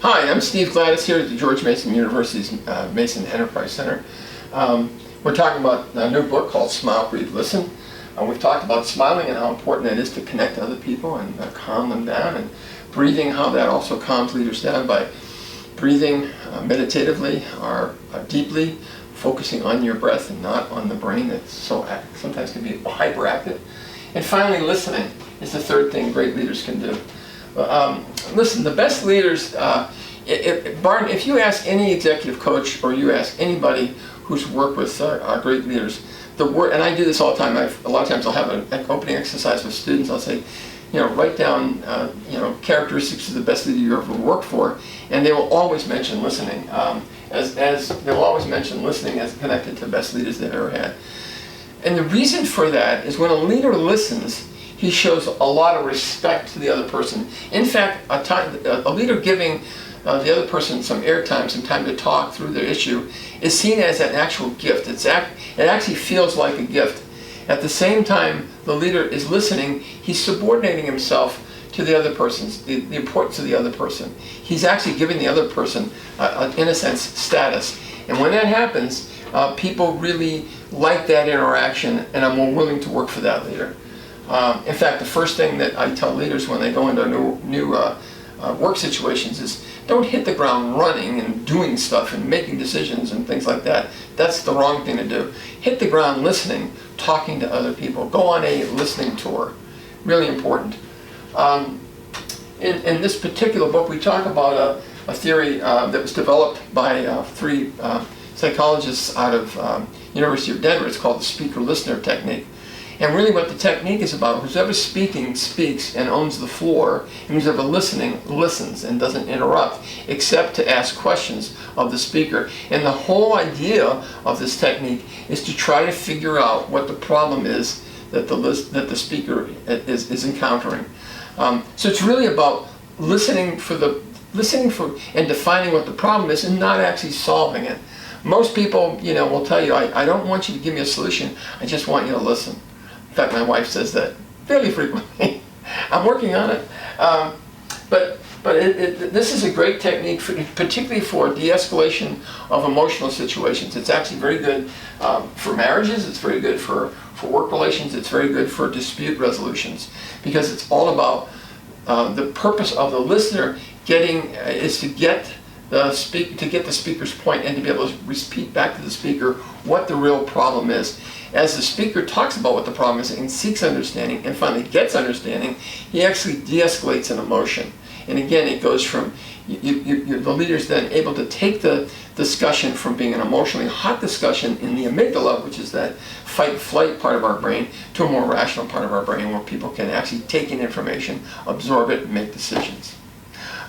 Hi, I'm Steve Gladys here at the George Mason University's Mason Enterprise Center. We're talking about a new book called Smile, Breathe, Listen. We've talked about smiling and how important that is to connect to other people and calm them down, and breathing, how that also calms leaders down by breathing meditatively or deeply, focusing on your breath and not on the brain that sometimes can be hyperactive. And finally, listening is the third thing great leaders can do. Listen, the best leaders, Barton, if you ask any executive coach or you ask anybody who's worked with great leaders, the word, and I do this all the time, a lot of times I'll have an opening exercise with students. I'll say, write down characteristics of the best leader you ever worked for, and they will always mention listening, as they will always mention listening as connected to the best leaders they've ever had. And the reason for that is when a leader listens, he shows a lot of respect to the other person. In fact, a leader giving the other person some airtime, some time to talk through their issue, is seen as an actual gift. It actually feels like a gift. At the same time, the leader is listening, he's subordinating himself to the other person's, the importance of the other person. He's actually giving the other person, in a sense, status. And when that happens, people really like that interaction and are more willing to work for that leader. In fact, the first thing that I tell leaders when they go into new work situations is don't hit the ground running and doing stuff and making decisions and things like that. That's the wrong thing to do. Hit the ground listening, talking to other people. Go on a listening tour. Really important. In this particular book, we talk about a theory that was developed by three psychologists out of University of Denver. It's called the SpeakerListener Technique. And really what the technique is about, whoever's speaking speaks and owns the floor, and whoever listening listens and doesn't interrupt, except to ask questions of the speaker. And the whole idea of this technique is to try to figure out what the problem is that the speaker is encountering. So it's really about listening for and defining what the problem is and not actually solving it. Most people, will tell you, I don't want you to give me a solution, I just want you to listen. In fact, my wife says that fairly frequently. I'm working on it. But this is a great technique, particularly for de-escalation of emotional situations. It's actually very good for marriages. It's very good for work relations. It's very good for dispute resolutions, because it's all about the purpose of the listener is to get the speaker's point and to be able to repeat back to the speaker what the real problem is. As the speaker talks about what the problem is and seeks understanding and finally gets understanding, he actually de-escalates an emotion. And again, it goes from the leader's then able to take the discussion from being an emotionally hot discussion in the amygdala, which is that fight-flight part of our brain, to a more rational part of our brain where people can actually take in information, absorb it, and make decisions.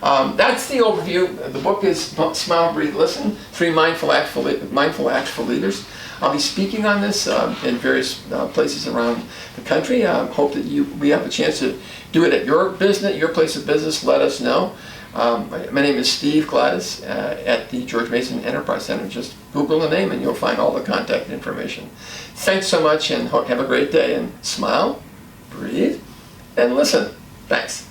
That's the overview. The book is Smile, Breathe, Listen, 3 Mindful Acts for Leaders. I'll be speaking on this in various places around the country. I hope that we have a chance to do it at your business, your place of business. Let us know. My name is Steve Gladys at the George Mason Enterprise Center. Just Google the name and you'll find all the contact information. Thanks so much and have a great day, and smile, breathe, and listen. Thanks.